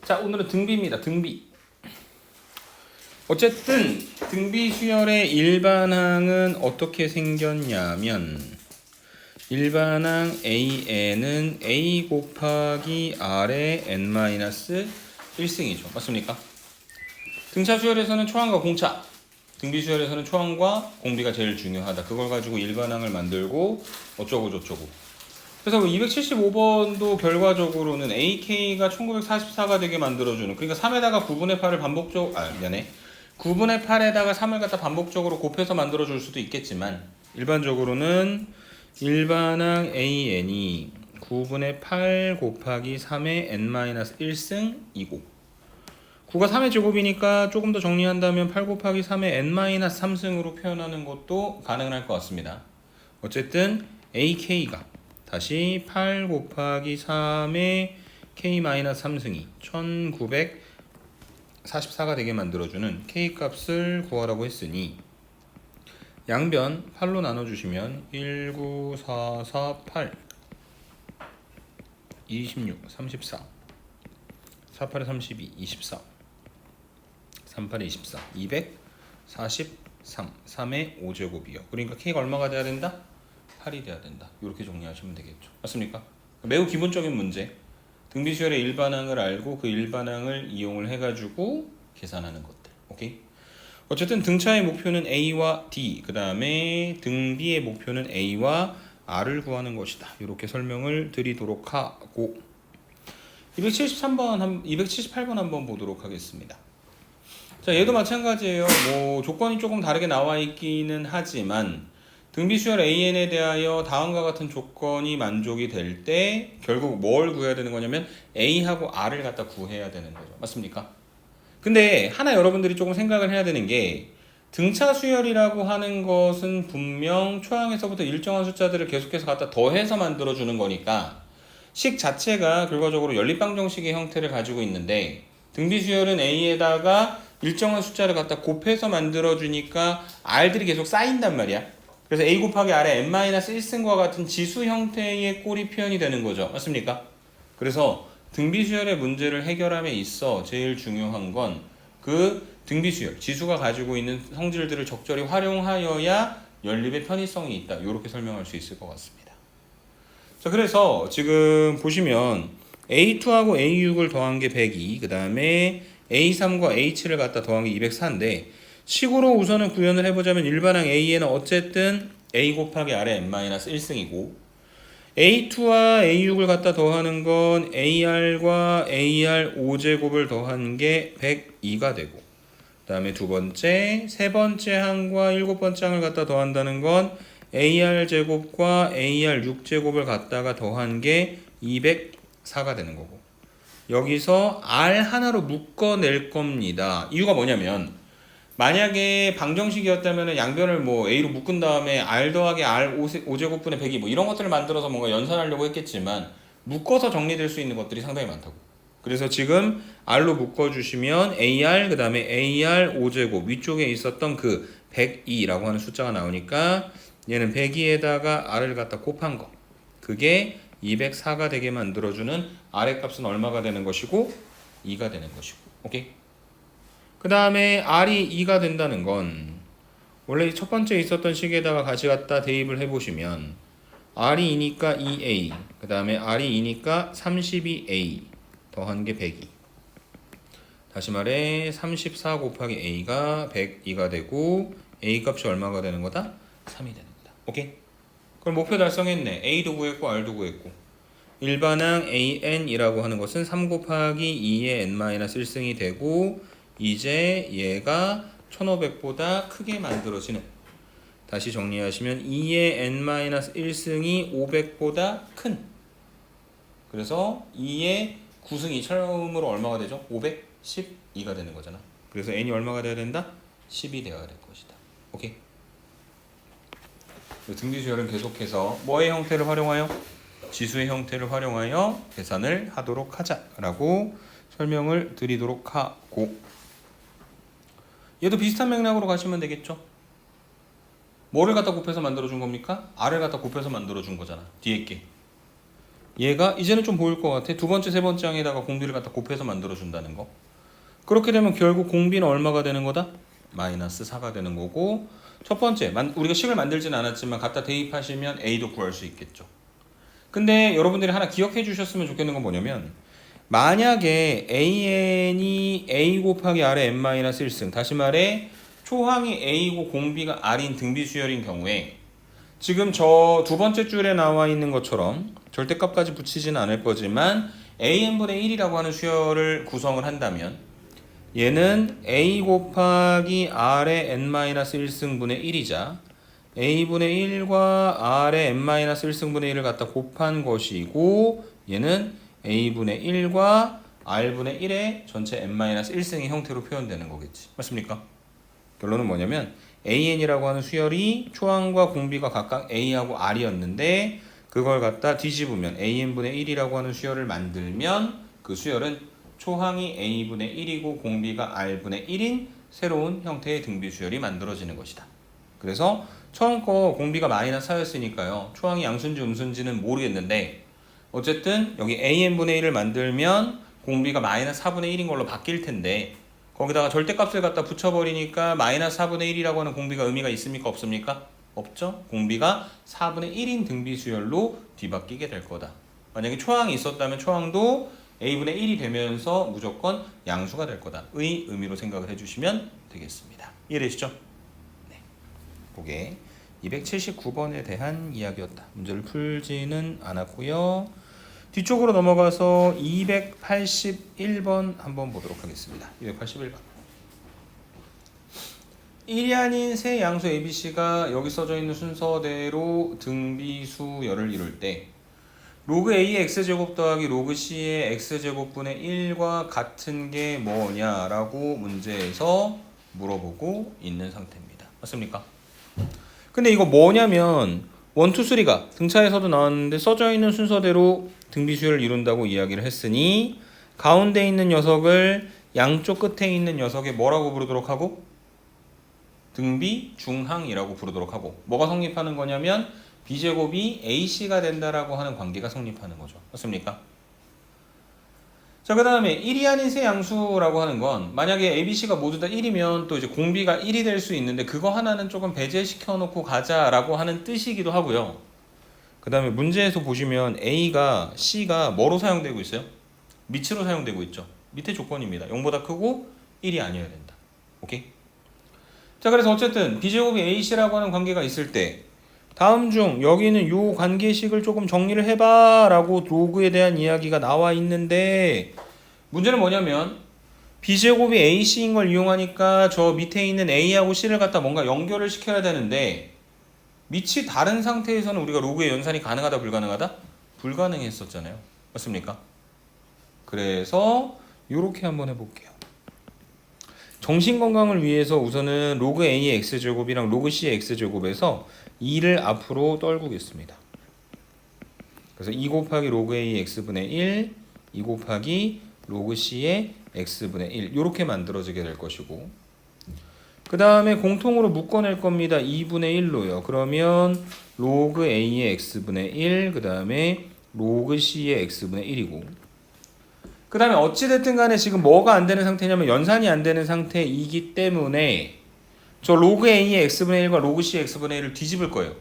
자, 오늘은 등비입니다. 등비. 어쨌든 등비 수열의 일반항은 어떻게 생겼냐면 일반항 AN은 A 곱하기 R의 n-1승이죠. 맞습니까? 등차 수열에서는 초항과 공차, 등비 수열에서는 초항과 공비가 제일 중요하다. 그걸 가지고 일반항을 만들고 어쩌고 저쩌고. 그래서 275번도 결과적으로는 AK가 1944가 되게 만들어주는, 그러니까 3에다가 9분의 8을 반복적으로, 9분의 8에다가 3을 갖다 반복적으로 곱해서 만들어줄 수도 있겠지만 일반적으로는 일반항 AN이 9분의 8 곱하기 3의 n-1승이고 9가 3의 제곱이니까 조금 더 정리한다면 8 곱하기 3의 n-3승으로 표현하는 것도 가능할 것 같습니다. 어쨌든 AK가 다시 8 곱하기 3의 k-3승이 1944가 되게 만들어주는 K값을 구하라고 했으니 양변 8로 나눠주시면 1, 9, 4, 4, 8 26, 34 4, 8에 32, 24 3, 8에 24 243 3의 5제곱이요. 그러니까 K가 얼마가 돼야 된다? 8이 돼야 된다. 이렇게 정리하시면 되겠죠. 맞습니까? 매우 기본적인 문제. 등비수열의 일반항을 알고 그 일반항을 이용을 해가지고 계산하는 것들. 오케이? 어쨌든 등차의 목표는 A와 D, 그 다음에 등비의 목표는 A와 R을 구하는 것이다. 이렇게 설명을 드리도록 하고 278번 한번 보도록 하겠습니다. 자, 얘도 마찬가지예요. 뭐 조건이 조금 다르게 나와 있기는 하지만 등비수열 AN에 대하여 다음과 같은 조건이 만족이 될 때 결국 뭘 구해야 되는 거냐면 A하고 R을 갖다 구해야 되는 거죠. 맞습니까? 근데 하나 여러분들이 조금 생각을 해야 되는 게 등차 수열이라고 하는 것은 분명 초항에서부터 일정한 숫자들을 계속해서 갖다 더해서 만들어주는 거니까 식 자체가 결과적으로 연립방정식의 형태를 가지고 있는데 등비수열은 A에다가 일정한 숫자를 갖다 곱해서 만들어주니까 R들이 계속 쌓인단 말이야. 그래서 A 곱하기 R의 n-1승과 같은 지수 형태의 꼴이 표현이 되는 거죠. 맞습니까? 그래서 등비수열의 문제를 해결함에 있어 제일 중요한 건 그 등비수열, 지수가 가지고 있는 성질들을 적절히 활용하여야 연립의 편의성이 있다. 이렇게 설명할 수 있을 것 같습니다. 자, 그래서 지금 보시면 A2하고 A6을 더한 게 102, 그 다음에 A3과 H7을 갖다 더한 게 204인데 식으로 우선은 구현을 해보자면 일반항 A에는 어쨌든 A 곱하기 R의 n-1승이고 A2와 A6을 갖다 더하는 건 AR과 AR 5제곱을 더한 게 102가 되고 그 다음에 두 번째, 세 번째 항과 일곱 번째 항을 갖다 더한다는 건 AR 제곱과 AR 6제곱을 갖다가 더한 게 204가 되는 거고 여기서 R 하나로 묶어낼 겁니다. 이유가 뭐냐면 만약에 방정식이었다면 양변을 뭐 A로 묶은 다음에 R 더하기 R 5제곱분의 102 뭐 이런 것들을 만들어서 뭔가 연산하려고 했겠지만 묶어서 정리될 수 있는 것들이 상당히 많다고. 그래서 지금 R로 묶어주시면 AR 그 다음에 AR 5제곱 위쪽에 있었던 그 102라고 하는 숫자가 나오니까 얘는 102에다가 R을 갖다 곱한 거 그게 204가 되게 만들어주는 R의 값은 얼마가 되는 것이고 2가 되는 것이고 오케이? 그 다음에 R이 2가 된다는 건 원래 첫 번째 있었던 식에다가 같이 갖다 대입을 해보시면 R이 2니까 2A 그 다음에 R이 2니까 32A 더한 게 102 다시 말해 34 곱하기 A가 102가 되고 A 값이 얼마가 되는 거다? 3이 되는 거다. 오케이? 그럼 목표 달성했네. A도 구했고 R도 구했고 일반항 AN이라고 하는 것은 3 곱하기 2의 n-1승이 되고 이제 얘가 1500보다 크게 만들어지는 다시 정리하시면 2의 n-1승이 500보다 큰 그래서 2의 9승이 처음으로 얼마가 되죠? 512가 되는 거잖아. 그래서 n이 얼마가 돼야 된다? 10이 되어야 될 것이다. 오케이? 등비수열은 계속해서 뭐의 형태를 활용하여? 지수의 형태를 활용하여 계산을 하도록 하자라고 설명을 드리도록 하고 얘도 비슷한 맥락으로 가시면 되겠죠. 뭐를 갖다 곱해서 만들어준 겁니까? R을 갖다 곱해서 만들어준 거잖아. 뒤에 게 얘가 이제는 좀 보일 것 같아. 두 번째, 세 번째 항에다가 공비를 갖다 곱해서 만들어준다는 거. 그렇게 되면 결국 공비는 얼마가 되는 거다? 마이너스 4가 되는 거고, 첫 번째, 우리가 식을 만들진 않았지만 갖다 대입하시면 A도 구할 수 있겠죠. 근데 여러분들이 하나 기억해 주셨으면 좋겠는 건 뭐냐면, 만약에 AN이 A 곱하기 R의 n-1승, 다시 말해 초항이 A고 공비가 R인 등비 수열인 경우에 지금 저 두 번째 줄에 나와 있는 것처럼 절대값까지 붙이지는 않을 거지만 AN분의 1이라고 하는 수열을 구성을 한다면 얘는 A 곱하기 R의 n-1승분의 1이자 A분의 1과 R의 n-1승분의 1을 갖다 곱한 것이고, 얘는 A분의 1과 R분의 1의 전체 n-1승의 형태로 표현되는 거겠지. 맞습니까? 결론은 뭐냐면 AN이라고 하는 수열이 초항과 공비가 각각 A하고 R이었는데 그걸 갖다 뒤집으면 AN분의 1이라고 하는 수열을 만들면 그 수열은 초항이 A분의 1이고 공비가 R분의 1인 새로운 형태의 등비 수열이 만들어지는 것이다. 그래서 처음 거 공비가 마이너스 4였으니까요. 초항이 양수인지 음수인지는 모르겠는데 어쨌든 여기 AN분의 1을 만들면 공비가 마이너스 4분의 1인 걸로 바뀔 텐데 거기다가 절대값을 갖다 붙여버리니까 마이너스 4분의 1이라고 하는 공비가 의미가 있습니까? 없습니까? 없죠? 공비가 4분의 1인 등비 수열로 뒤바뀌게 될 거다. 만약에 초항이 있었다면 초항도 A분의 1이 되면서 무조건 양수가 될 거다. 의 의미로 생각을 해주시면 되겠습니다. 이해되시죠? 네. 그게 279번에 대한 이야기였다. 문제를 풀지는 않았고요. 뒤쪽으로 넘어가서 281번 한번 보도록 하겠습니다. 281번. 1이 아닌 세 양수 ABC가 여기 써져 있는 순서대로 등비수열을 이룰 때 로그 A의 X제곱 더하기 로그 C의 X제곱분의 1과 같은 게 뭐냐라고 문제에서 물어보고 있는 상태입니다. 맞습니까? 근데 이거 뭐냐면 1, 2, 3가 등차에서도 나왔는데 써져 있는 순서대로 등비수열을 이룬다고 이야기를 했으니 가운데 있는 녀석을 양쪽 끝에 있는 녀석의 뭐라고 부르도록 하고? 등비 중항이라고 부르도록 하고, 뭐가 성립하는 거냐면 B제곱이 AC가 된다라고 하는 관계가 성립하는 거죠. 맞습니까? 자, 그 다음에 1이 아닌 세 양수라고 하는 건 만약에 ABC가 모두 다 1이면 또 이제 공비가 1이 될 수 있는데 그거 하나는 조금 배제시켜 놓고 가자라고 하는 뜻이기도 하고요. 그 다음에 문제에서 보시면 A가 C가 뭐로 사용되고 있어요? 밑으로 사용되고 있죠. 밑에 조건입니다. 0보다 크고 1이 아니어야 된다. 오케이? 자, 그래서 어쨌든 B제곱이 AC라고 하는 관계가 있을 때 다음 중 여기는 요 관계식을 조금 정리를 해봐 라고 로그에 대한 이야기가 나와 있는데 문제는 뭐냐면 B제곱이 AC인 걸 이용하니까 저 밑에 있는 A하고 C를 갖다 뭔가 연결을 시켜야 되는데 밑이 다른 상태에서는 우리가 로그의 연산이 가능하다 불가능하다? 불가능했었잖아요. 맞습니까? 그래서 이렇게 한번 해볼게요. 정신건강을 위해서 우선은 로그 A의 X제곱이랑 로그 C의 X제곱에서 2를 앞으로 떨구겠습니다. 그래서 2 곱하기 로그 A의 X분의 1, 2 곱하기 로그 C의 X분의 1 이렇게 만들어지게 될 것이고 그 다음에 공통으로 묶어낼 겁니다. 2분의 1로요. 그러면 로그 A의 X분의 1, 그 다음에 로그 C의 X분의 1이고 그 다음에 어찌됐든 간에 지금 뭐가 안 되는 상태냐면 연산이 안 되는 상태이기 때문에 저 로그 A의 X분의 1과 로그 C의 X분의 1을 뒤집을 거예요.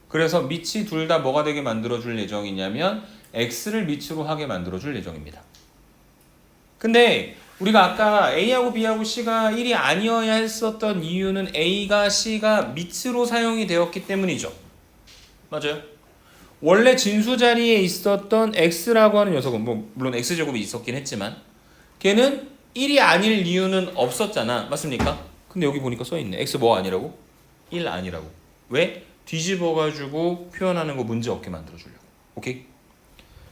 그래서 밑이 둘 다 뭐가 되게 만들어줄 예정이냐면 X를 밑으로 하게 만들어줄 예정입니다. 근데 우리가 아까 A하고 B하고 C가 1이 아니어야 했었던 이유는 A가 C가 밑으로 사용이 되었기 때문이죠. 맞아요? 원래 진수 자리에 있었던 X라고 하는 녀석은 물론 X제곱이 있었긴 했지만 걔는 1이 아닐 이유는 없었잖아. 맞습니까? 근데 여기 보니까 써있네. X 뭐 아니라고? 1 아니라고. 왜? 뒤집어가지고 표현하는 거 문제 없게 만들어주려고. 오케이?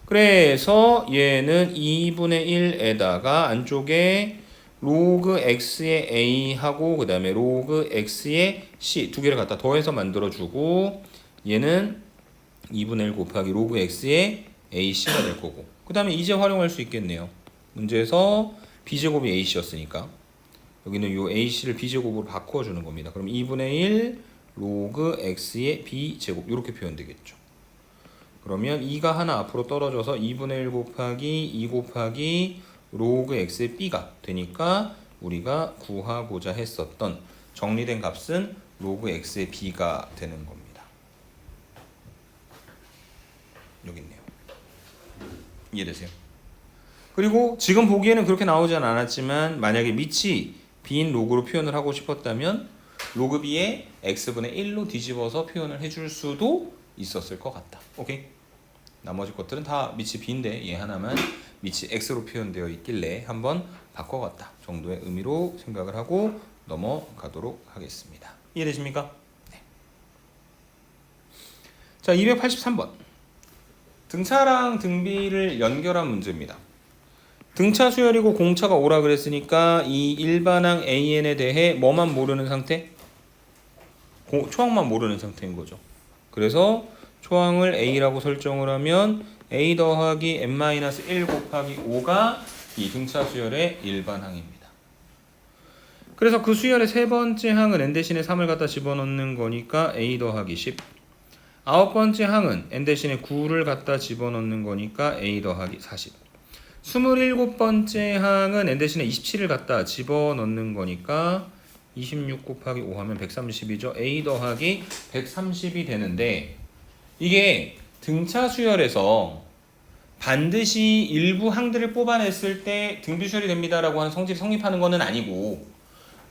그래서 얘는 2분의 1에다가 안쪽에 로그 x의 a하고 그 다음에 로그 x의 c 두 개를 갖다 더해서 만들어주고 얘는 2분의 1 곱하기 로그 x의 ac가 될 거고 그 다음에 이제 활용할 수 있겠네요. 문제에서 b제곱이 ac였으니까 여기는 요 ac를 b제곱으로 바꿔주는 겁니다. 그럼 2분의 1 로그 x의 b제곱 이렇게 표현되겠죠. 그러면 2가 하나 앞으로 떨어져서 2분의 1 곱하기 2 곱하기 로그 x의 b가 되니까 우리가 구하고자 했었던 정리된 값은 로그 x의 b가 되는 겁니다. 여기 있네요. 이해되세요? 그리고 지금 보기에는 그렇게 나오진 않았지만 만약에 밑이 b인 로그로 표현을 하고 싶었다면 로그 b에 x분의 1로 뒤집어서 표현을 해줄 수도 있었을 것 같다. 오케이? 나머지 것들은 다 밑이 b인데 얘 하나만 밑이 x로 표현되어 있길래 한번 바꿔갔다 정도의 의미로 생각을 하고 넘어가도록 하겠습니다. 이해되십니까? 네. 자, 283번. 등차랑 등비를 연결한 문제입니다. 등차 수열이고 공차가 오라 그랬으니까 이 일반항 AN에 대해 뭐만 모르는 상태? 초항만 모르는 상태인 거죠. 그래서 초항을 A라고 설정을 하면 A 더하기 n-1 곱하기 5가 이 등차 수열의 일반항입니다. 그래서 그 수열의 세 번째 항은 n 대신에 3을 갖다 집어넣는 거니까 A 더하기 10. 아홉 번째 항은 n 대신에 9를 갖다 집어넣는 거니까 A 더하기 40. 27번째 항은 n 대신에 27을 갖다 집어넣는 거니까 26 곱하기 5 하면 130이죠. A 더하기 130이 되는데 이게 등차 수열에서 반드시 일부 항들을 뽑아냈을 때 등비 수열이 됩니다라고 하는 성질이 성립하는 것은 아니고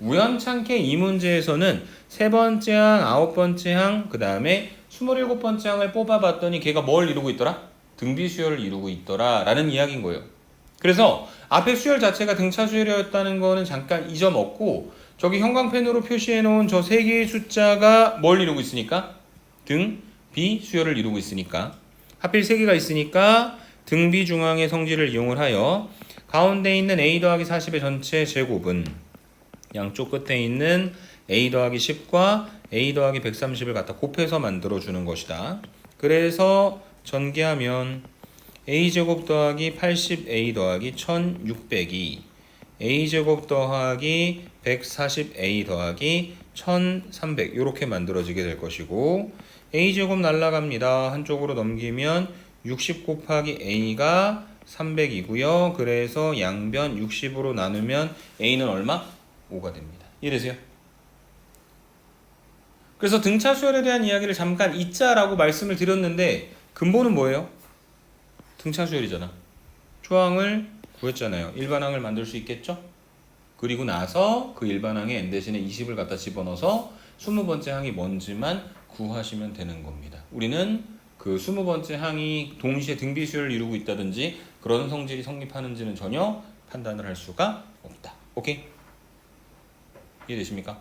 우연찮게 이 문제에서는 세 번째 항, 아홉 번째 항, 그 다음에 27번째 항을 뽑아봤더니 걔가 뭘 이루고 있더라? 등비 수열을 이루고 있더라 라는 이야기인 거예요. 그래서 앞에 수열 자체가 등차 수열이었다는 거는 잠깐 잊어먹고 저기 형광펜으로 표시해 놓은 저 세 개의 숫자가 뭘 이루고 있으니까? 등비 수열을 이루고 있으니까 하필 세 개가 있으니까 등비 중앙의 성질을 이용을 하여 가운데 있는 a 더하기 40의 전체 제곱은 양쪽 끝에 있는 a 더하기 10과 a 더하기 130을 갖다 곱해서 만들어주는 것이다. 그래서 전개하면 a제곱 더하기 80a 더하기 1600이 a제곱 더하기 140a 더하기 1300 이렇게 만들어지게 될 것이고 a제곱 날라갑니다. 한쪽으로 넘기면 60 곱하기 a가 300이고요. 그래서 양변 60으로 나누면 a는 얼마? 5가 됩니다. 이해되세요? 그래서 등차 수열에 대한 이야기를 잠깐 잊자라고 말씀을 드렸는데 근본은 뭐예요? 등차 수열이잖아. 초항을 구했잖아요. 일반항을 만들 수 있겠죠? 그리고 나서 그 일반항에 n 대신에 20을 갖다 집어넣어서 20번째 항이 뭔지만 구하시면 되는 겁니다. 우리는 그 20번째 항이 동시에 등비 수열을 이루고 있다든지 그런 성질이 성립하는지는 전혀 판단을 할 수가 없다. 오케이? 이해되십니까?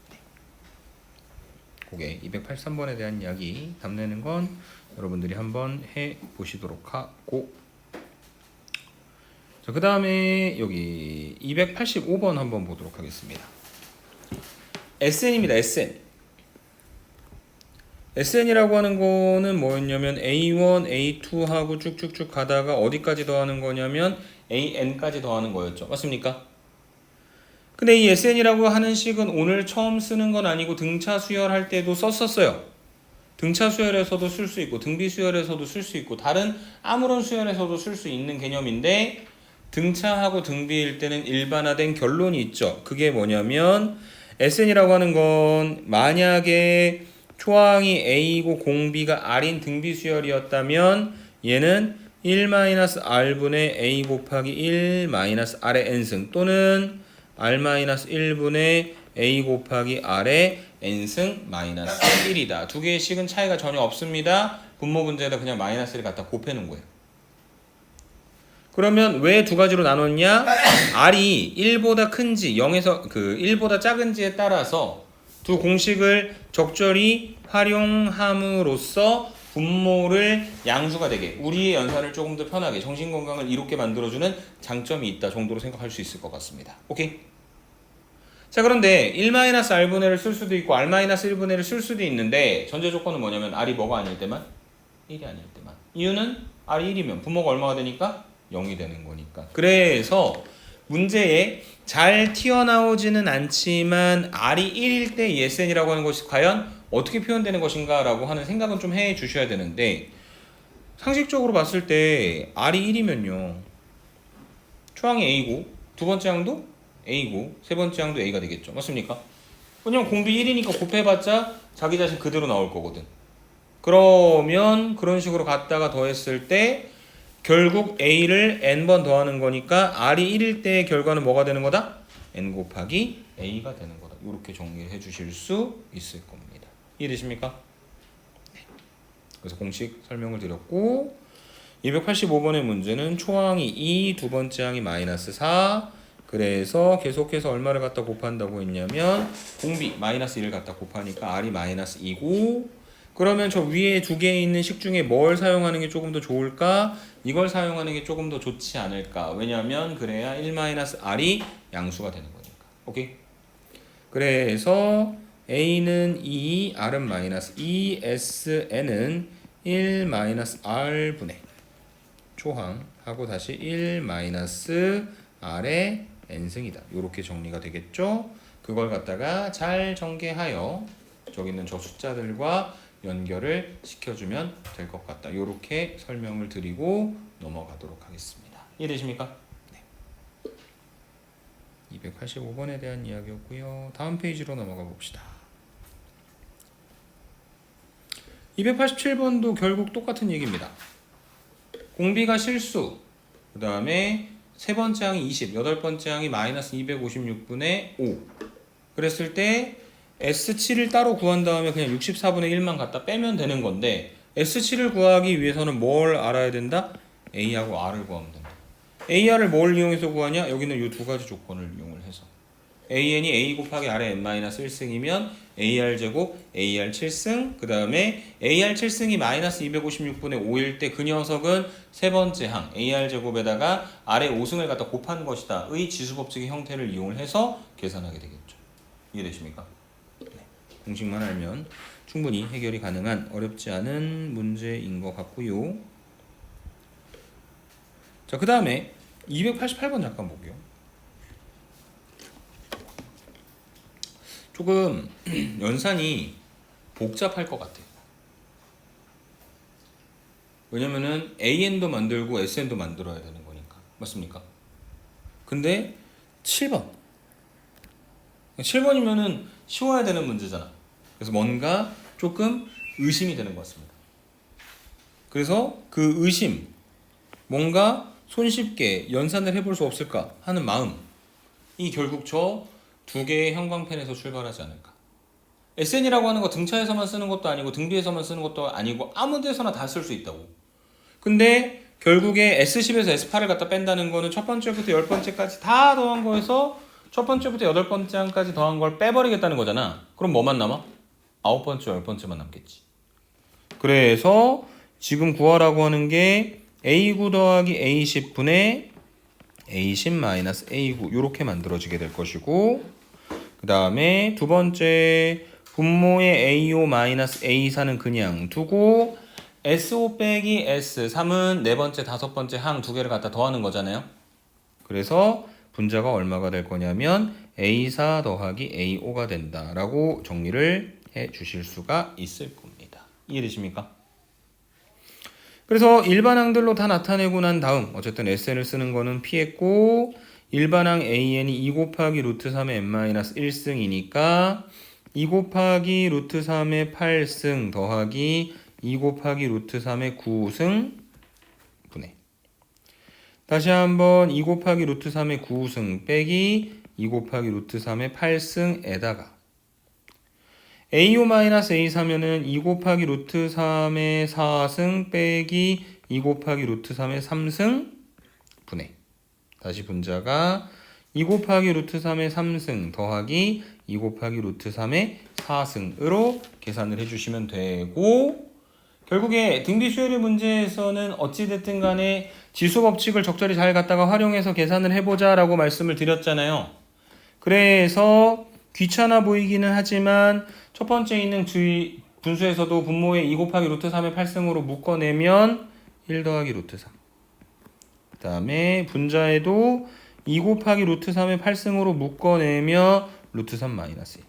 네. 그게 283번에 대한 이야기 답내는 건 여러분들이 한번 해보시도록 하고 자, 그 다음에 여기 285번 한번 보도록 하겠습니다. SN입니다. SN. SN이라고 하는 거는 뭐였냐면 A1, A2하고 쭉쭉쭉 가다가 어디까지 더하는 거냐면 AN까지 더하는 거였죠. 맞습니까? 근데 이 SN이라고 하는 식은 오늘 처음 쓰는 건 아니고 등차 수열할 때도 썼었어요. 등차 수열에서도 쓸 수 있고 등비 수열에서도 쓸 수 있고 다른 아무런 수열에서도 쓸 수 있는 개념인데 등차하고 등비일 때는 일반화된 결론이 있죠. 그게 뭐냐면 SN이라고 하는 건 만약에 초항이 A이고 공비가 R인 등비 수열이었다면 얘는 1-R분의 A 곱하기 1-R의 n승 또는 R-1분의 A 곱하기 R의 n승 마이너스 1이다. 두 개의 식은 차이가 전혀 없습니다. 분모 분자에다 그냥 마이너스를 갖다 곱해놓은 거예요. 그러면 왜 두 가지로 나눴냐? R이 1보다 큰지 0에서 1보다 작은지에 따라서 두 공식을 적절히 활용함으로써 분모를 양수가 되게 우리의 연산을 조금 더 편하게 정신건강을 이롭게 만들어주는 장점이 있다 정도로 생각할 수 있을 것 같습니다. 오케이? 자, 그런데 1-R분의 1을 쓸 수도 있고 R-1분의 1을 쓸 수도 있는데 전제 조건은 뭐냐면 R이 뭐가 아닐 때만? 1이 아닐 때만. 이유는 R이 1이면 분모가 얼마가 되니까? 0이 되는 거니까. 그래서 문제에 잘 튀어나오지는 않지만 R이 1일 때 SN이라고 하는 것이 과연 어떻게 표현되는 것인가 라고 하는 생각은 좀 해 주셔야 되는데 상식적으로 봤을 때 R이 1이면요. 초항이 A고 두 번째 항도 A고 세 번째 항도 A가 되겠죠. 맞습니까? 왜냐면 공비 1이니까 곱해봤자 자기 자신 그대로 나올 거거든. 그러면 그런 식으로 갔다가 더했을 때 결국 A를 N번 더하는 거니까 R이 1일 때 결과는 뭐가 되는 거다? N 곱하기 A가 되는 거다. 이렇게 정리해 주실 수 있을 겁니다. 이해되십니까? 네. 그래서 공식 설명을 드렸고 285번의 문제는 초항이 2, 두 번째 항이 마이너스 4. 그래서 계속해서 얼마를 갖다 곱한다고 했냐면 공비 마이너스 1을 갖다 곱하니까 R이 마이너스 2고 그러면 저 위에 두 개에 있는 식 중에 뭘 사용하는 게 조금 더 좋을까? 이걸 사용하는 게 조금 더 좋지 않을까? 왜냐하면 그래야 1-R이 양수가 되는 거니까. 오케이? 그래서 A는 2, R은 마이너스 2, SN은 1-R분의 초항하고 다시 1-R의 n승이다. 이렇게 정리가 되겠죠? 그걸 갖다가 잘 전개하여 저기 있는 저 숫자들과 연결을 시켜주면 될 것 같다. 이렇게 설명을 드리고 넘어가도록 하겠습니다. 이해되십니까? 네. 285번에 대한 이야기였고요. 다음 페이지로 넘어가 봅시다. 287번도 결국 똑같은 얘기입니다. 공비가 실수, 그 다음에 세 번째 항이 20, 여덟 번째 항이 마이너스 256분의 5. 그랬을 때 S7을 따로 구한 다음에 그냥 64분의 1만 갖다 빼면 되는 건데 S7을 구하기 위해서는 뭘 알아야 된다? A하고 R을 구하면 된다. AR을 뭘 이용해서 구하냐? 여기는 이 두 가지 조건을 이용을 해서 AN이 A 곱하기 R의 n-1승이면 AR제곱 AR 7승 그 다음에 AR 7승이 마이너스 256분의 5일 때 그 녀석은 세 번째 항 AR제곱에다가 R의 5승을 갖다 곱한 것이다 의 지수법칙의 형태를 이용을 해서 계산하게 되겠죠. 이해되십니까? 네. 공식만 알면 충분히 해결이 가능한 어렵지 않은 문제인 것 같고요. 자, 그 다음에 288번 잠깐 볼게요. 조금 연산이 복잡할 것 같아요. 왜냐면은 AN도 만들고 SN도 만들어야 되는 거니까. 맞습니까? 근데 7번이면은 쉬워야 되는 문제잖아. 그래서 뭔가 조금 의심이 되는 것 같습니다. 그래서 그 의심, 뭔가 손쉽게 연산을 해볼 수 없을까 하는 마음이 결국 저 두 개의 형광펜에서 출발하지 않을까. SN이라고 하는 거 등차에서만 쓰는 것도 아니고 등비에서만 쓰는 것도 아니고 아무 데서나 다 쓸 수 있다고. 근데 결국에 S10에서 S8을 갖다 뺀다는 거는 첫 번째부터 10번째까지 다 더한 거에서 첫 번째부터 8번째까지 더한 걸 빼버리겠다는 거잖아. 그럼 뭐만 남아? 9번째, 10번째만 남겠지. 그래서 지금 구하라고 하는 게 A9 더하기 A10분의 A10-A9 이렇게 만들어지게 될 것이고 그 다음에 두 번째 분모의 A5-A4는 그냥 두고 S5 빼기 S3은 네 번째, 다섯 번째 항 두 개를 갖다 더하는 거잖아요. 그래서 분자가 얼마가 될 거냐면 A4 더하기 A5가 된다라고 정리를 해 주실 수가 있을 겁니다. 이해되십니까? 그래서 일반항들로 다 나타내고 난 다음 어쨌든 SN을 쓰는 거는 피했고 일반항 AN이 2 곱하기 루트 3의 n-1승이니까 2 곱하기 루트 3의 8승 더하기 2 곱하기 루트 3의 9승 분의 다시 한번 2 곱하기 루트 3의 9승 빼기 2 곱하기 루트 3의 8승에다가 A5-A3면은 2 곱하기 루트 3의 4승 빼기 2 곱하기 루트 3의 3승 분의 다시 분자가 2 곱하기 루트 3의 3승 더하기 2 곱하기 루트 3의 4승으로 계산을 해주시면 되고 결국에 등비 수열의 문제에서는 어찌됐든 간에 지수 법칙을 적절히 잘 갖다가 활용해서 계산을 해보자 라고 말씀을 드렸잖아요. 그래서 귀찮아 보이기는 하지만 첫 번째 있는 분수에서도 분모의 2 곱하기 루트 3의 8승으로 묶어내면 1 더하기 루트 3 그 다음에 분자에도 2 곱하기 루트 3의 8승으로 묶어내며 루트 3 마이너스 1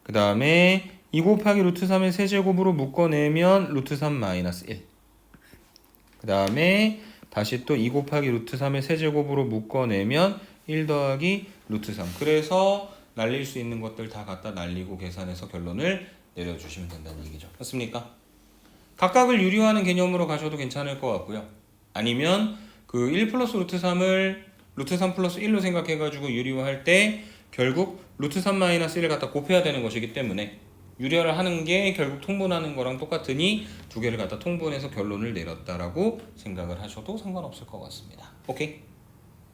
그 다음에 2 곱하기 루트 3의 세제곱으로 묶어내면 루트 3 마이너스 1 그 다음에 다시 또 2 곱하기 루트 3의 세제곱으로 묶어내면 1 더하기 루트 3. 그래서 날릴 수 있는 것들 다 갖다 날리고 계산해서 결론을 내려주시면 된다는 얘기죠. 맞습니까? 각각을 유리화하는 개념으로 가셔도 괜찮을 것 같고요. 아니면 그 1 플러스 루트 3을 루트 3 플러스 1로 생각해가지고 유리화할 때 결국 루트 3 마이너스 1을 갖다 곱해야 되는 것이기 때문에 유리화를 하는 게 결국 통분하는 거랑 똑같으니 두 개를 갖다 통분해서 결론을 내렸다라고 생각을 하셔도 상관없을 것 같습니다. 오케이?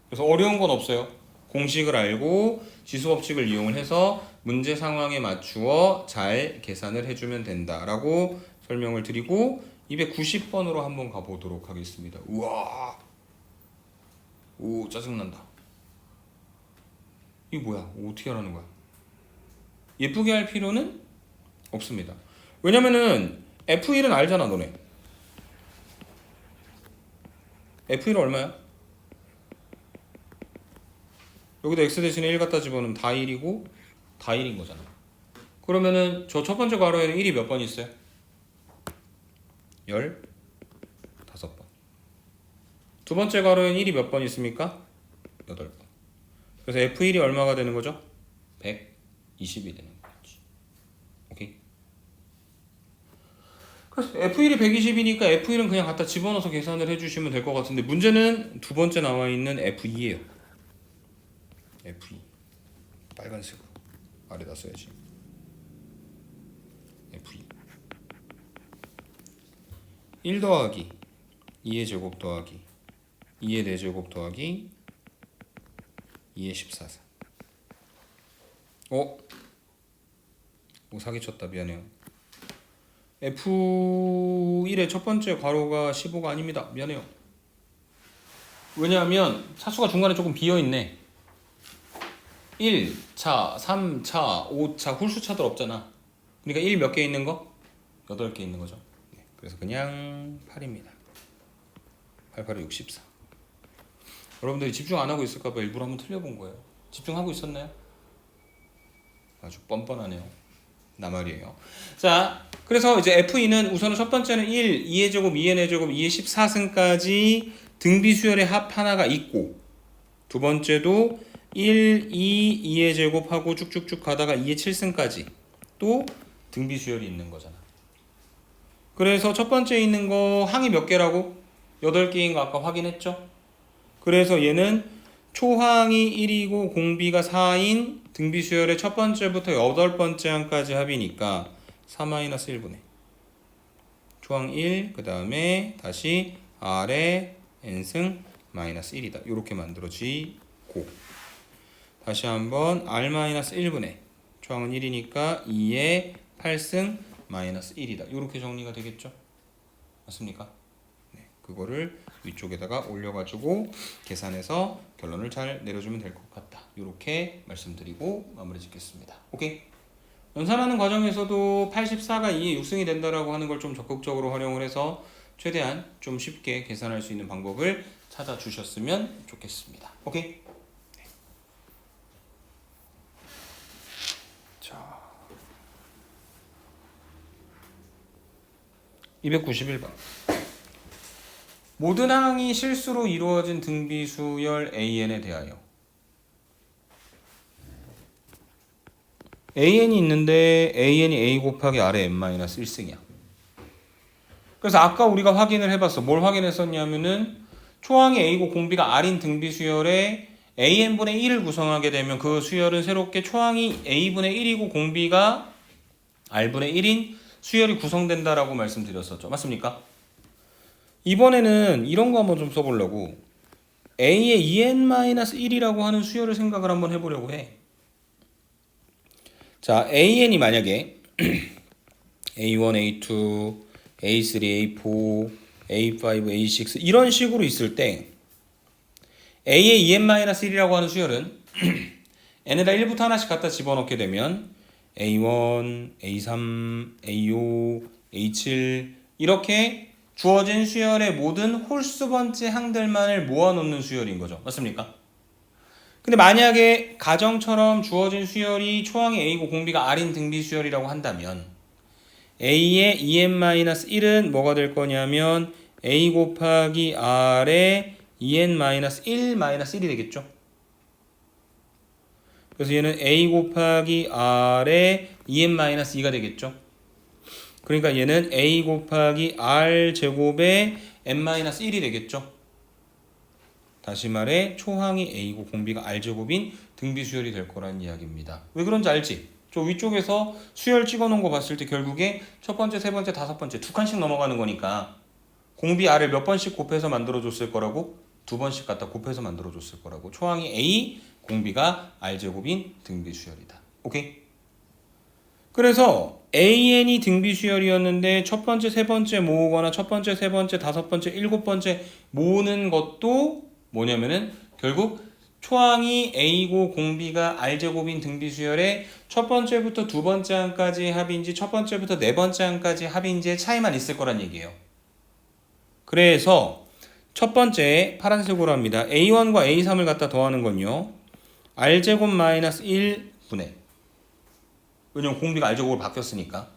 그래서 어려운 건 없어요. 공식을 알고 지수법칙을 이용을 해서 문제 상황에 맞추어 잘 계산을 해주면 된다라고 설명을 드리고 290번으로 한번 가보도록 하겠습니다. 우와, 오 짜증난다. 이게 뭐야? 어떻게 하라는 거야? 예쁘게 할 필요는 없습니다. 왜냐면은 F1은 알잖아 너네. F1은 얼마야? 여기다 x 대신에 1 갖다 집어넣으면 다 1이고 다 1인 거잖아. 그러면은 저 첫 번째 괄호에는 1이 몇 번 있어요? 15번. 두 번째 괄호에는 1이 몇 번 있습니까? 8번. 그래서 F1이 얼마가 되는 거죠? 120이 되는 거지. 오케이? 그래서 F1이 120이니까 F1은 그냥 갖다 집어넣어서 계산을 해주시면 될 것 같은데 문제는 두 번째 나와 있는 F2예요. F2 빨간색으로 아래다 써야지. F2 1 더하기 2의 제곱 더하기 2의 4제곱 더하기 2의 14사. 오 사기쳤다. 미안해요. F1의 첫 번째 괄호가 15가 아닙니다. 미안해요. 왜냐하면 차수가 중간에 조금 비어있네. 1차, 3차, 5차 홀수차들 없잖아. 그러니까 1 몇 개 있는 거? 8개 있는 거죠. 네, 그래서 그냥 8입니다. 8, 8에 64. 여러분들이 집중 안 하고 있을까봐 일부러 한번 틀려본 거예요. 집중하고 있었나요? 아주 뻔뻔하네요. 나 말이에요. 자, 그래서 이제 F2는 우선은 첫 번째는 1, 2의 제곱, 2의 4제곱, 2의 14승까지 등비 수열의 합 하나가 있고 두 번째도 1, 2, 2의 제곱하고 쭉쭉쭉 가다가 2의 7승까지 또 등비 수열이 있는 거잖아. 그래서 첫 번째 있는 거 항이 몇 개라고? 8개인 거 아까 확인했죠? 그래서 얘는 초항이 1이고 공비가 4인 등비 수열의 첫 번째부터 8번째 항까지 합이니까 4-1분의 초항 1, 그 다음에 다시 R의 n승 마이너스 1이다. 이렇게 만들어지고 다시 한번 R-1분의 초항은 1이니까 2의 8승 마이너스 1이다. 이렇게 정리가 되겠죠? 맞습니까? 네, 그거를 위쪽에다가 올려가지고 계산해서 결론을 잘 내려주면 될 것 같다. 이렇게 말씀드리고 마무리 짓겠습니다. 오케이? 연산하는 과정에서도 84가 2의 6승이 된다라고 하는 걸 좀 적극적으로 활용을 해서 최대한 좀 쉽게 계산할 수 있는 방법을 찾아주셨으면 좋겠습니다. 오케이? 네. 자, 291번. 모든 항이 실수로 이루어진 등비수열 AN에 대하여 AN이 있는데 AN이 A 곱하기 R의 n-1승이야. 그래서 아까 우리가 확인을 해봤어. 뭘 확인했었냐면은 초항이 A고 공비가 R인 등비수열에 AN분의 1을 구성하게 되면 그 수열은 새롭게 초항이 A분의 1이고 공비가 R분의 1인 수열이 구성된다라고 말씀드렸었죠. 맞습니까? 이번에는 이런 거 한번 좀 써보려고 A의 2n-1이라고 하는 수열을 생각을 한번 해보려고 해. 자, AN이 만약에 A1, A2, A3, A4, A5, A6 이런 식으로 있을 때 A의 2n-1이라고 하는 수열은 n에다 1부터 하나씩 갖다 집어넣게 되면 A1, A3, A5, A7 이렇게 주어진 수열의 모든 홀수 번째 항들만을 모아놓는 수열인 거죠. 맞습니까? 근데 만약에 가정처럼 주어진 수열이 초항이 A고 공비가 R인 등비 수열이라고 한다면 A의 2n-1은 뭐가 될 거냐면 a 곱하기 r의 2n-1-1이 되겠죠. 그래서 얘는 a 곱하기 r의 2n-2가 되겠죠. 그러니까 얘는 a 곱하기 r 제곱의 n-1이 되겠죠. 다시 말해 초항이 a고 공비가 r 제곱인 등비 수열이 될 거라는 이야기입니다. 왜 그런지 알지? 저 위쪽에서 수열 찍어놓은 거 봤을 때 결국에 첫 번째, 세 번째, 다섯 번째 두 칸씩 넘어가는 거니까 공비 r을 몇 번씩 곱해서 만들어줬을 거라고? 두 번씩 갖다 곱해서 만들어줬을 거라고. 초항이 a, 공비가 r 제곱인 등비 수열이다. 오케이? 그래서 AN이 등비 수열이었는데 첫 번째, 세 번째 모으거나 첫 번째, 세 번째, 다섯 번째, 일곱 번째 모으는 것도 뭐냐면은 결국 초항이 A고 공비가 R제곱인 등비 수열의 첫 번째부터 두 번째 항까지 합인지 첫 번째부터 네 번째 항까지 합인지의 차이만 있을 거란 얘기예요. 그래서 첫 번째 파란색으로 합니다. A1과 A3을 갖다 더하는 건요. R제곱 마이너스 1분의 왜냐면 공비가 R제곱으로 바뀌었으니까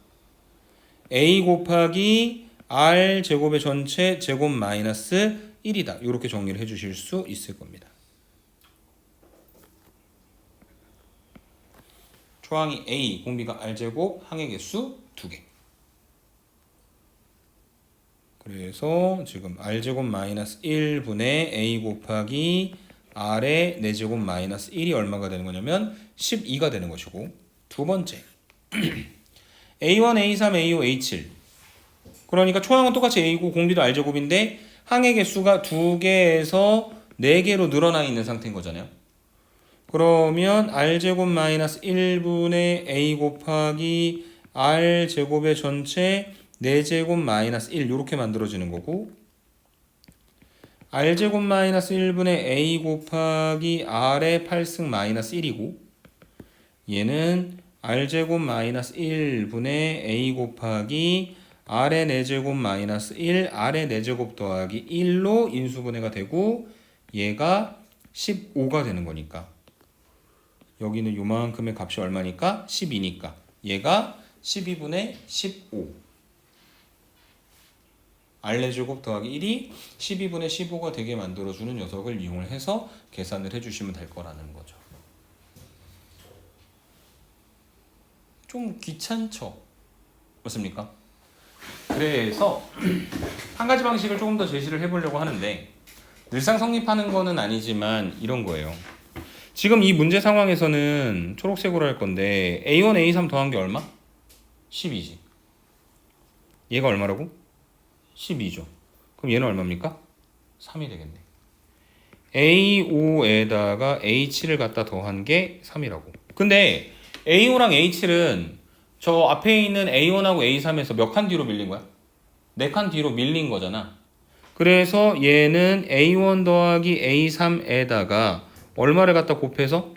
A 곱하기 R제곱의 전체 제곱 마이너스 1이다. 이렇게 정리를 해주실 수 있을 겁니다. 초항이 A, 공비가 R제곱, 항의 개수 2개. 그래서 지금 R제곱 마이너스 1분의 A 곱하기 R의 4제곱 마이너스 1이 얼마가 되는 거냐면 12가 되는 것이고 두 번째 A1, A3, A5, A7 그러니까 초항은 똑같이 A고 공비도 R제곱인데 항의 개수가 2개에서 4개로 늘어나 있는 상태인 거잖아요. 그러면 R제곱 마이너스 1분의 A 곱하기 R제곱의 전체 4제곱 마이너스 1 이렇게 만들어지는 거고 R제곱 마이너스 1분의 A 곱하기 R의 8승 마이너스 1이고 얘는 R제곱 마이너스 1분의 A 곱하기 R의 4제곱 마이너스 1 R의 4제곱 더하기 1로 인수분해가 되고 얘가 15가 되는 거니까 여기는 요만큼의 값이 얼마니까? 12니까 얘가 12분의 15 R4제곱 더하기 1이 12분의 15가 되게 만들어주는 녀석을 이용을 해서 계산을 해주시면 될 거라는 거죠. 좀 귀찮죠? 맞습니까? 그래서 한 가지 방식을 조금 더 제시를 해보려고 하는데 늘상 성립하는 거는 아니지만 이런 거예요. 지금 이 문제 상황에서는 초록색으로 할 건데 A1, A3 더한 게 얼마? 12지. 얘가 얼마라고? 12죠. 그럼 얘는 얼마입니까? 3이 되겠네. A5에다가 A7을 갖다 더한 게 3이라고. 근데 A5랑 A7은 저 앞에 있는 A1하고 A3에서 몇 칸 뒤로 밀린 거야? 4칸 뒤로 밀린 거잖아. 그래서 얘는 A1 더하기 A3에다가 얼마를 갖다 곱해서?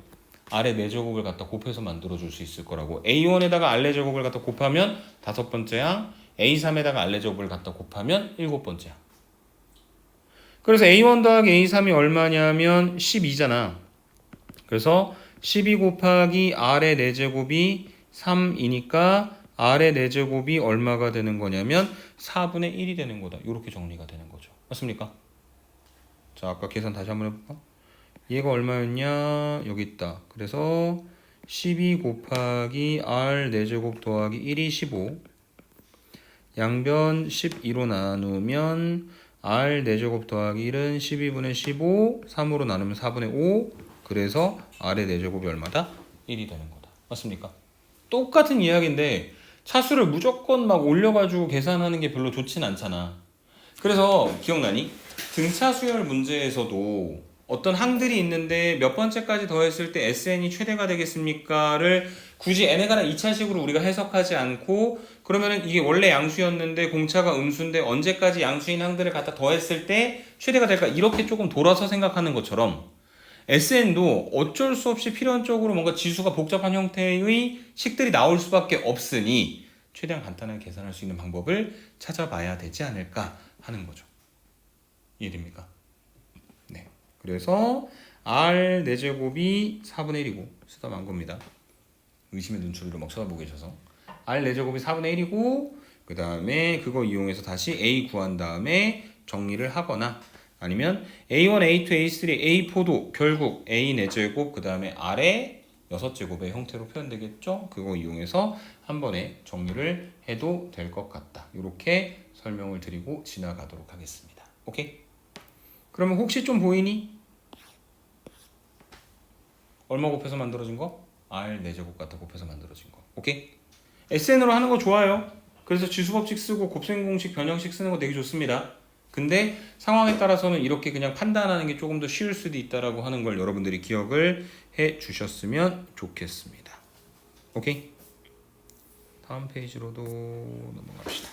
R의 4제곱을 갖다 곱해서 만들어줄 수 있을 거라고. A1에다가 R 4제곱을 갖다 곱하면 5번째 항, A3에다가 R 4제곱을 갖다 곱하면 7번째 항. 그래서 A1 더하기 A3이 얼마냐면 12잖아. 그래서 12 곱하기 R의 4제곱이 3이니까 R의 4제곱이 얼마가 되는 거냐면 4분의 1이 되는 거다. 이렇게 정리가 되는 거죠. 맞습니까? 자, 아까 계산 다시 한번 해볼까? 얘가 얼마였냐? 여기 있다. 그래서 12 곱하기 R 4제곱 더하기 1이 15 양변 12로 나누면 R 4제곱 더하기 1은 12분의 15 3으로 나누면 4분의 5 그래서 R의 4제곱이 얼마다? 1이 되는 거다. 맞습니까? 똑같은 이야기인데 차수를 무조건 막 올려가지고 계산하는 게 별로 좋진 않잖아. 그래서 기억나니? 등차 수열 문제에서도 어떤 항들이 있는데 몇 번째까지 더했을 때 SN이 최대가 되겠습니까를 굳이 n에 관한 2차식으로 우리가 해석하지 않고 그러면은 이게 원래 양수였는데 공차가 음수인데 언제까지 양수인 항들을 갖다 더했을 때 최대가 될까 이렇게 조금 돌아서 생각하는 것처럼 SN도 어쩔 수 없이 필연적으로 뭔가 지수가 복잡한 형태의 식들이 나올 수밖에 없으니 최대한 간단하게 계산할 수 있는 방법을 찾아봐야 되지 않을까 하는 거죠. 이해됩니까? 네. 그래서 R 4제곱이 4분의 1이고 쓰다 만 겁니다. 의심의 눈초리로 막 쳐다보고 계셔서 R 4제곱이 4분의 1이고 그 다음에 그거 이용해서 다시 A 구한 다음에 정리를 하거나 아니면 A1, A2, A3, A4도 결국 A 4제곱 그 다음에 아래 6제곱의 형태로 표현되겠죠? 그거 이용해서 한 번에 정리를 해도 될 것 같다. 이렇게 설명을 드리고 지나가도록 하겠습니다. 오케이? 그러면 혹시 좀 보이니? 얼마 곱해서 만들어진 거? R 4제곱 갖다 곱해서 만들어진 거. 오케이? SN으로 하는 거 좋아요. 그래서 지수법칙 쓰고 곱셈공식, 변형식 쓰는 거 되게 좋습니다. 근데 상황에 따라서는 이렇게 그냥 판단하는 게 조금 더 쉬울 수도 있다라고 하는 걸 여러분들이 기억을 해 주셨으면 좋겠습니다. 오케이? 다음 페이지로도 넘어갑시다.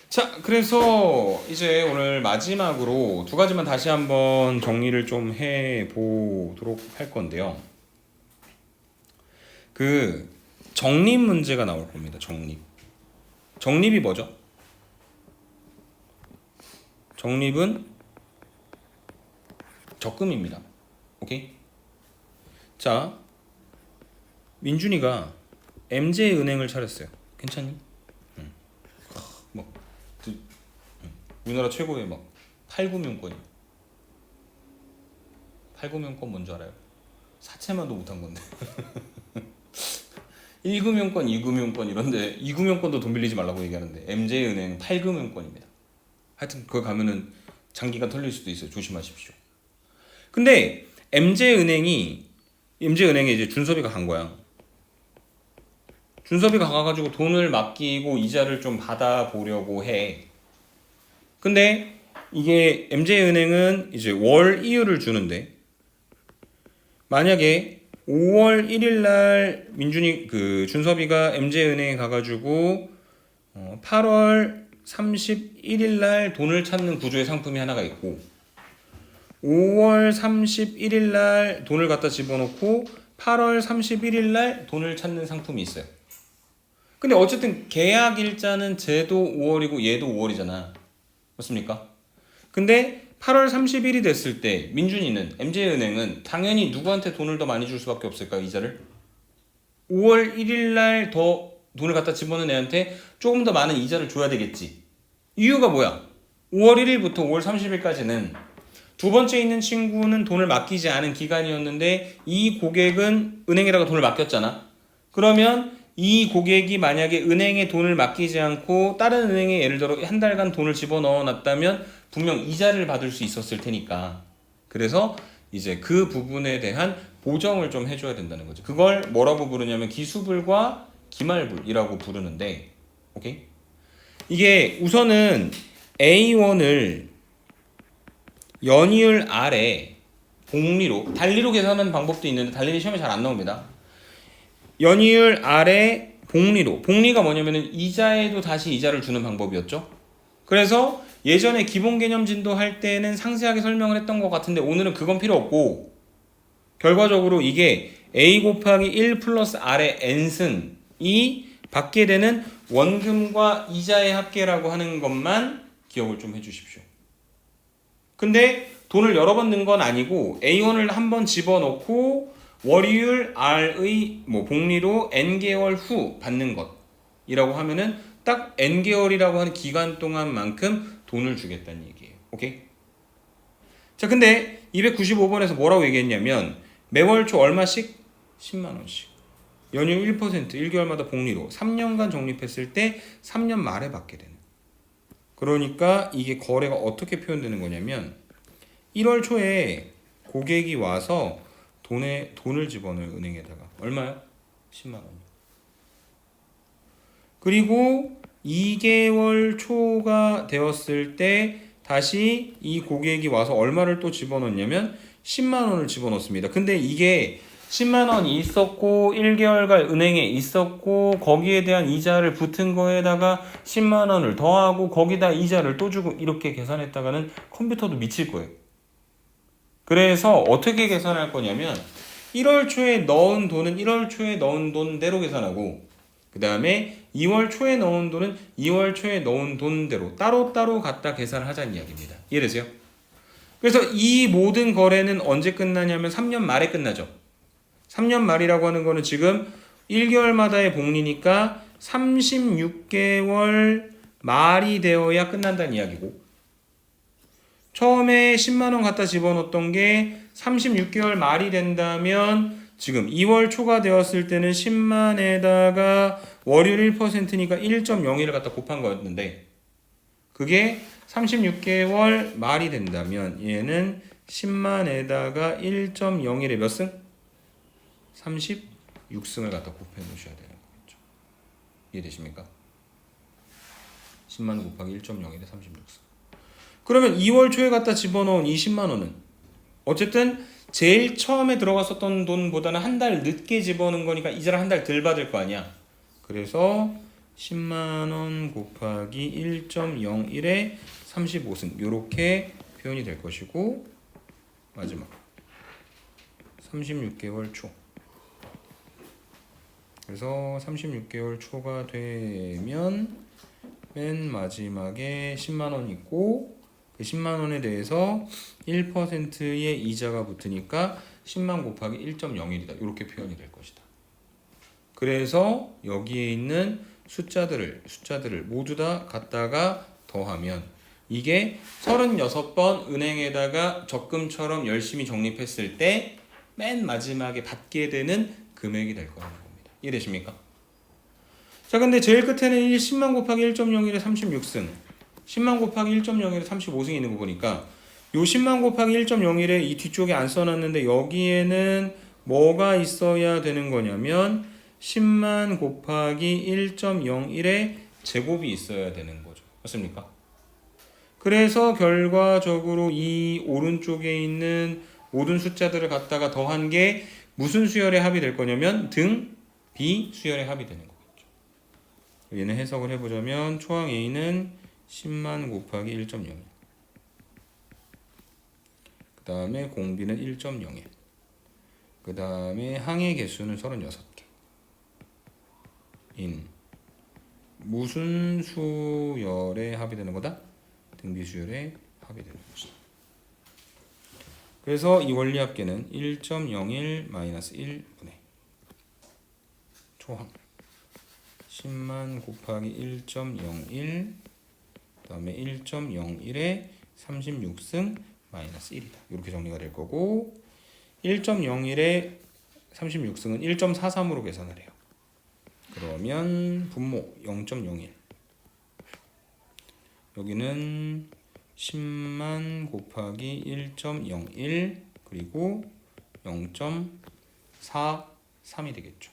자, 그래서 이제 오늘 마지막으로 두 가지만 다시 한번 정리를 좀 해 보도록 할 건데요. 그 정립 문제가 나올 겁니다. 정립이 뭐죠? 정립은 적금입니다. 오케이? 자, 민준이가 MJ은행을 차렸어요. 괜찮니? 뭐 우리나라 최고의 막 8금융권이 8금융권 뭔지 알아요? 사채만도 못한 건데 1금융권, 2금융권 이런데 2금융권도 돈 빌리지 말라고 얘기하는데 MJ은행 8금융권입니다. 하여튼 거기 가면은 장기가 털릴 수도 있어요. 조심하십시오. 근데 MJ은행에 이제 준섭이가 간 거야. 준섭이가 가가지고 돈을 맡기고 이자를 좀 받아보려고 해. 근데 이게 MJ은행은 이제 월 이율을 주는데 만약에 5월 1일 날 준섭이가 MJ은행에 가가지고 8월 31일 날 돈을 찾는 구조의 상품이 하나가 있고 5월 31일 날 돈을 갖다 집어넣고 8월 31일 날 돈을 찾는 상품이 있어요. 근데 어쨌든 계약 일자는 쟤도 5월이고 얘도 5월이잖아. 맞습니까? 근데 8월 30일이 됐을 때 민준이는 MJ은행은 당연히 누구한테 돈을 더 많이 줄 수밖에 없을까? 이자를 5월 1일 날 더 돈을 갖다 집어넣은 애한테 조금 더 많은 이자를 줘야 되겠지. 이유가 뭐야? 5월 1일부터 5월 30일까지는 두 번째 있는 친구는 돈을 맡기지 않은 기간이었는데 이 고객은 은행에다가 돈을 맡겼잖아. 그러면 이 고객이 만약에 은행에 돈을 맡기지 않고 다른 은행에 예를 들어 한 달간 돈을 집어넣어 놨다면 분명 이자를 받을 수 있었을 테니까. 그래서 이제 그 부분에 대한 보정을 좀 해줘야 된다는 거죠. 그걸 뭐라고 부르냐면 기수불과 기말불이라고 부르는데, 오케이? 이게 우선은 A1을 연이율 R에 복리로, 달리로 계산하는 방법도 있는데 달리는 시험에 잘 안 나옵니다. 연이율 R에 복리가 뭐냐면은 이자에도 다시 이자를 주는 방법이었죠. 그래서 예전에 기본 개념 진도 할 때는 상세하게 설명을 했던 것 같은데 오늘은 그건 필요 없고 결과적으로 이게 A 곱하기 1 플러스 R의 n승이 받게 되는 원금과 이자의 합계라고 하는 것만 기억을 좀 해주십시오. 근데 돈을 여러 번 넣은 건 아니고 A1을 한번 집어넣고 월이율 R의 복리로 N개월 후 받는 것이라고 하면은 딱 N개월이라고 하는 기간 동안만큼 돈을 주겠다는 얘기예요. 오케이? 자, 근데 295번에서 뭐라고 얘기했냐면 매월 초 얼마씩? 10만원씩. 연이율 1%, 1개월마다 복리로 3년간 적립했을 때 3년 말에 받게 되는. 그러니까 이게 거래가 어떻게 표현되는 거냐면 1월 초에 고객이 와서 돈을 집어넣어요. 은행에다가. 얼마요? 10만 원. 그리고 2개월 초가 되었을 때 다시 이 고객이 와서 얼마를 또 집어넣냐면 10만 원을 집어넣습니다. 근데 이게 10만 원이 있었고 1개월간 은행에 있었고 거기에 대한 이자를 붙은 거에다가 10만 원을 더하고 거기다 이자를 또 주고 이렇게 계산했다가는 컴퓨터도 미칠 거예요. 그래서 어떻게 계산할 거냐면 1월 초에 넣은 돈은 1월 초에 넣은 돈대로 계산하고 그 다음에 2월 초에 넣은 돈은 2월 초에 넣은 돈대로 따로따로 갖다 계산을 하자는 이야기입니다. 이해되세요? 그래서 이 모든 거래는 언제 끝나냐면 3년 말에 끝나죠. 3년 말이라고 하는 거는 지금 1개월마다의 복리니까 36개월 말이 되어야 끝난다는 이야기고, 처음에 10만 원 갖다 집어넣었던 게 36개월 말이 된다면 지금 2월 초가 되었을 때는 10만에다가 월요일 1%니까 1.01을 갖다 곱한 거였는데, 그게 36개월 말이 된다면 얘는 10만에다가 1.01에 몇 승? 36승을 갖다 곱해 놓으셔야 되는 거겠죠. 이해되십니까? 10만 곱하기 1.01에 36승. 그러면 2월 초에 갖다 집어넣은 20만 원은 어쨌든 제일 처음에 들어갔었던 돈보다는 한 달 늦게 집어넣은 거니까 이자를 한 달 덜 받을 거 아니야. 그래서 10만 원 곱하기 1.01에 35승 이렇게 표현이 될 것이고, 마지막 36개월 초. 그래서 36개월 초가 되면 맨 마지막에 10만 원 있고, 그 10만 원에 대해서 1%의 이자가 붙으니까 10만 곱하기 1.01이다. 이렇게 표현이 될 것이다. 그래서 여기에 있는 숫자들을 모두 다 갖다가 더하면 이게 36번 은행에다가 적금처럼 열심히 적립했을 때 맨 마지막에 받게 되는 금액이 될 거라는 겁니다. 이해되십니까? 자, 근데 제일 끝에는 10만 곱하기 1.01에 36승, 10만 곱하기 1.01에 35승이 있는 거 보니까 요 10만 곱하기 1.01에 이 뒤쪽에 안 써놨는데 여기에는 뭐가 있어야 되는 거냐면 10만 곱하기 1.01에 제곱이 있어야 되는 거죠. 맞습니까? 그래서 결과적으로 이 오른쪽에 있는 모든 숫자들을 갖다가 더한 게 무슨 수열의 합이 될 거냐면 등 B 수열의 합이 되는 거겠죠. 얘는 해석을 해보자면 초항 A는 10만 곱하기 1.01, 그 다음에 공비는 1.01, 그 다음에 항의 개수는 36개 인 무슨 수열의 합이 되는 거다? 등비 수열의 합이 되는 것이다. 그래서 이 원리합계는 1.01-1분의 초항 10만 곱하기 1.01 그 다음에 1.01에 36승 마이너스 1이다. 이렇게 정리가 될 거고, 1.01에 36승은 1.43으로 계산을 해요. 그러면 분모 0.01, 여기는 10만 곱하기 1.01 그리고 0.43이 되겠죠.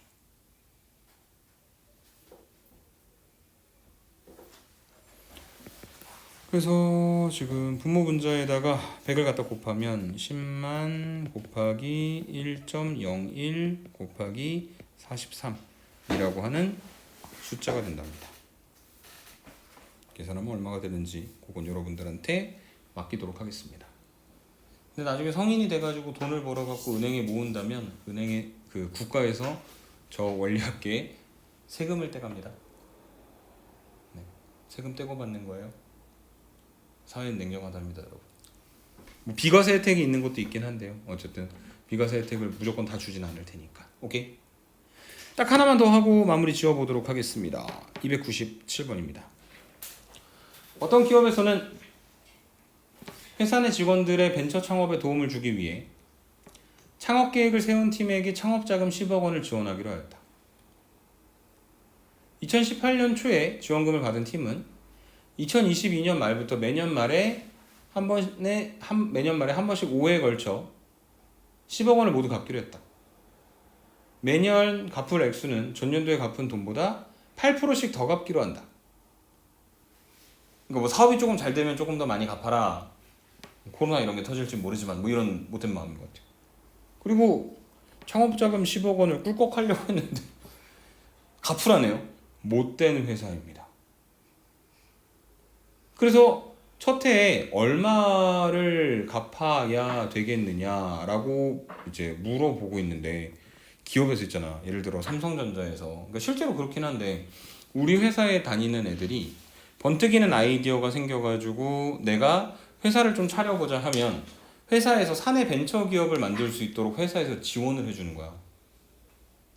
그래서 지금 분모 분자에다가 100을 갖다 곱하면 10만 곱하기 1.01 곱하기 43이라고 하는 숫자가 된답니다. 계산하면 얼마가 되는지 그건 여러분들한테 맡기도록 하겠습니다. 근데 나중에 성인이 돼가지고 돈을 벌어갖고 은행에 모은다면 은행의 그 국가에서 저 원리합계에 세금을 떼갑니다. 네, 세금 떼고 받는 거예요. 사회는 냉정하답니다, 여러분. 뭐 비과세 혜택이 있는 것도 있긴 한데요. 어쨌든 비과세 혜택을 무조건 다 주진 않을 테니까. 오케이? 딱 하나만 더 하고 마무리 지어보도록 하겠습니다. 297번입니다. 어떤 기업에서는 회사 내 직원들의 벤처 창업에 도움을 주기 위해 창업 계획을 세운 팀에게 창업자금 10억 원을 지원하기로 하였다. 2018년 초에 지원금을 받은 팀은 2022년 말부터 매년 말에 한 번씩 5회에 걸쳐 10억 원을 모두 갚기로 했다. 매년 갚을 액수는 전년도에 갚은 돈보다 8%씩 더 갚기로 한다. 그러니까 뭐 사업이 조금 잘 되면 조금 더 많이 갚아라. 코로나 이런 게 터질지 모르지만 뭐 이런 못된 마음인 것 같아요. 그리고 창업자금 10억 원을 꿀꺽 하려고 했는데 갚으라네요. 못된 회사입니다. 그래서 첫 해에 얼마를 갚아야 되겠느냐라고 이제 물어보고 있는데, 기업에서 있잖아. 예를 들어 삼성전자에서. 그러니까 실제로 그렇긴 한데 우리 회사에 다니는 애들이 번뜩이는 아이디어가 생겨가지고 내가 회사를 좀 차려보자 하면 회사에서 사내 벤처 기업을 만들 수 있도록 회사에서 지원을 해주는 거야.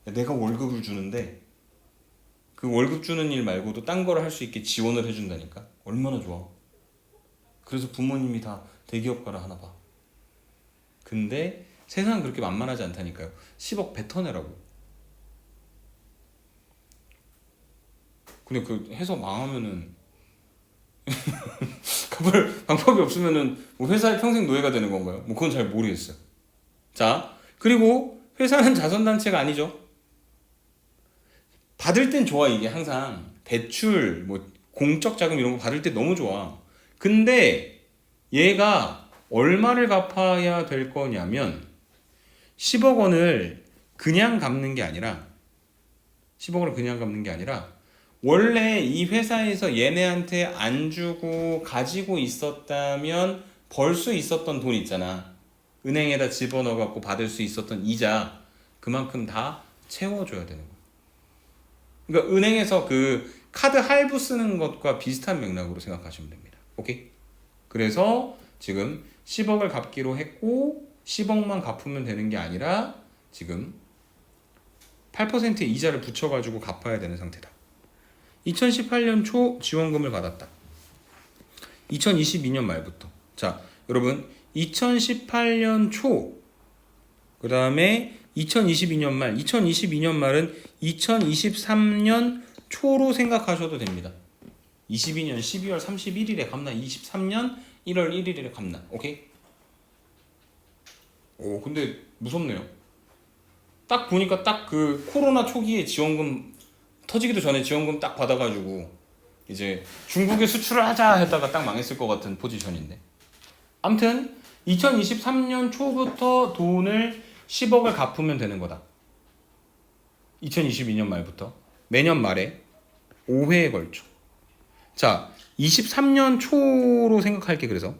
내가 월급을 주는데 그 월급 주는 일 말고도 딴 거를 할 수 있게 지원을 해준다니까. 얼마나 좋아. 그래서 부모님이 다 대기업 가라 하나 봐. 근데 세상은 그렇게 만만하지 않다니까요. 10억 뱉어내라고. 근데 그 해서 망하면은 갚을 방법이 없으면은 뭐 회사에 평생 노예가 되는 건가요? 뭐 그건 잘 모르겠어요. 자, 그리고 회사는 자선단체가 아니죠. 받을 땐 좋아. 이게 항상 대출 뭐 공적 자금 이런 거 받을 때 너무 좋아. 근데 얘가 얼마를 갚아야 될 거냐면 10억 원을 그냥 갚는 게 아니라 10억 원을 그냥 갚는 게 아니라 원래 이 회사에서 얘네한테 안 주고 가지고 있었다면 벌 수 있었던 돈 있잖아. 은행에다 집어넣어 갖고 받을 수 있었던 이자 그만큼 다 채워줘야 되는 거야. 그러니까 은행에서 그 카드 할부 쓰는 것과 비슷한 맥락으로 생각하시면 됩니다. 오케이? 그래서 지금 10억을 갚기로 했고 10억만 갚으면 되는 게 아니라 지금 8%의 이자를 붙여가지고 갚아야 되는 상태다. 2018년 초 지원금을 받았다. 2022년 말부터. 자, 여러분 2018년 초, 그 다음에 2022년 말, 2022년 말은 2023년 초로 생각하셔도 됩니다. 22년 12월 31일에 갚나, 23년 1월 1일에 갚나. 오케이? 오, 근데 무섭네요. 딱 보니까 딱 그 코로나 초기에 지원금 터지기도 전에 지원금 딱 받아가지고 이제 중국에 수출을 하자 했다가 딱 망했을 것 같은 포지션인데. 아무튼 2023년 초부터 돈을 10억을 갚으면 되는 거다. 2022년 말부터 매년 말에 5회에 걸쳐. 자, 23년 초로 생각할게. 그래서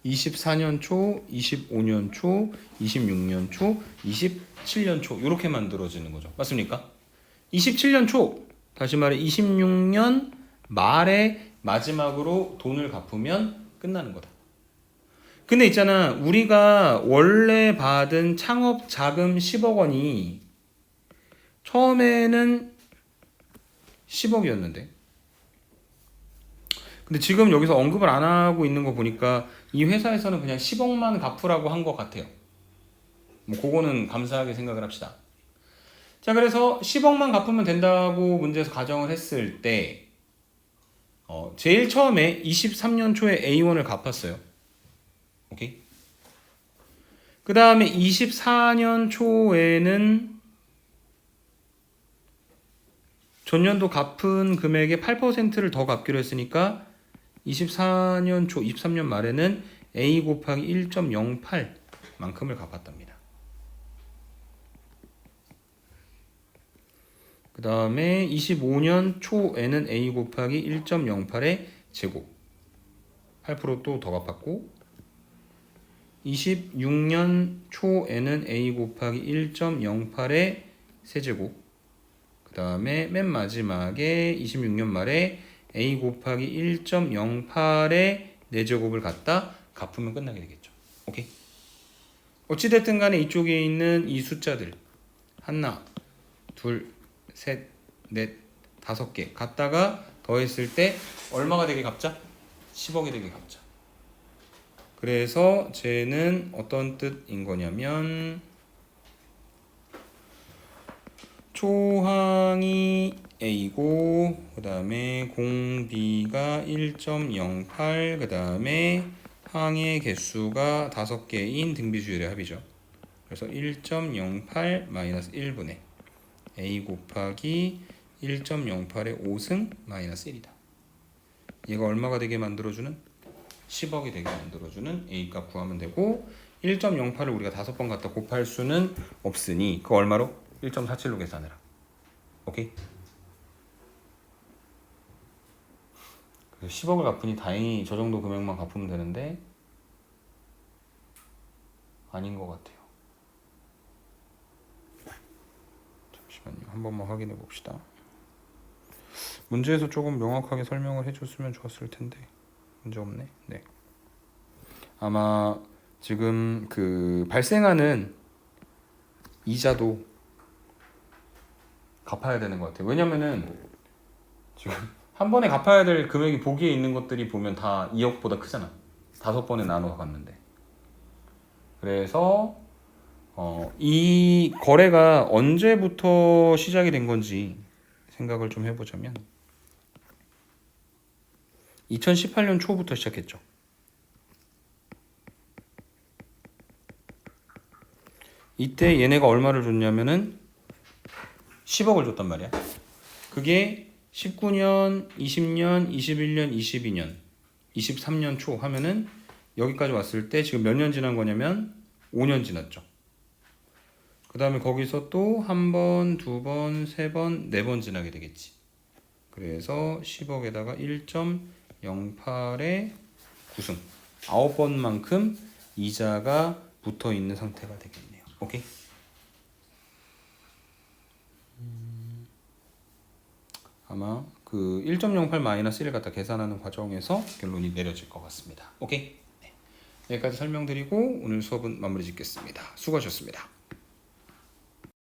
24년 초, 25년 초, 26년 초, 27년 초 이렇게 만들어지는 거죠. 맞습니까? 27년 초, 다시 말해 26년 말에 마지막으로 돈을 갚으면 끝나는 거다. 근데 있잖아, 우리가 원래 받은 창업 자금 10억 원이 처음에는 10억이었는데 근데 지금 여기서 언급을 안 하고 있는 거 보니까 이 회사에서는 그냥 10억만 갚으라고 한 것 같아요. 뭐 그거는 감사하게 생각을 합시다. 자, 그래서 10억만 갚으면 된다고 문제에서 가정을 했을 때 제일 처음에 23년 초에 A1을 갚았어요. 오케이? 그 다음에 24년 초에는 전년도 갚은 금액의 8%를 더 갚기로 했으니까 24년 초, 23년 말에는 A 곱하기 1.08 만큼을 갚았답니다. 그 다음에 25년 초에는 A 곱하기 1.08의 제곱 8%또 더 갚았고 26년 초에는 A 곱하기 1.08의 세제곱 그 다음에 맨 마지막에 26년 말에 A 곱하기 1.08의 4제곱을 갖다 갚으면 끝나게 되겠죠. 오케이? 어찌됐든 간에 이쪽에 있는 이 숫자들 하나, 둘, 셋, 넷, 5개 갖다가 더했을 때 얼마가 되게 갚자? 10억이 되게 갚자. 그래서 쟤는 어떤 뜻인 거냐면 초항이 A고 그 다음에 공비가 1.08 그 다음에 항의 개수가 5개인 등비수열의 합이죠. 그래서 1.08 마이너스 1분의 A 곱하기 1.08의 5승 마이너스 1이다. 얘가 얼마가 되게 만들어주는? 10억이 되게 만들어주는 A값 구하면 되고 1.08을 우리가 5번 갖다 곱할 수는 없으니 그거 얼마로? 1.47로 계산해라. 오케이? 10억을 갚으니 다행히 저 정도 금액만 갚으면 되는데 아닌 것 같아요. 잠시만요. 한 번만 확인해 봅시다. 문제에서 조금 명확하게 설명을 해줬으면 좋았을 텐데 문제 없네. 네. 아마 지금 그 발생하는 이자도 갚아야 되는 것 같아요. 왜냐면은 지금 한 번에 갚아야 될 금액이 보기에 있는 것들이 보면 다 2억보다 크잖아. 5번에 나눠서 갚는데. 그래서 이 거래가 언제부터 시작이 된 건지 생각을 좀 해보자면 2018년 초부터 시작했죠. 이때 얘네가 얼마를 줬냐면은 10억을 줬단 말이야. 그게 19년, 20년, 21년, 22년, 23년 초 하면은 여기까지 왔을 때 지금 몇 년 지난 거냐면 5년 지났죠. 그 다음에 거기서 또 한 번, 두 번, 세 번, 네 번 지나게 되겠지. 그래서 10억에다가 1.08의 9승 9번만큼 이자가 붙어 있는 상태가 되겠네요. 오케이? 아마 그 1.08-1을 갖다 계산하는 과정에서 결론이 내려질 것 같습니다. 오케이? 네. 여기까지 설명드리고 오늘 수업은 마무리 짓겠습니다. 수고하셨습니다.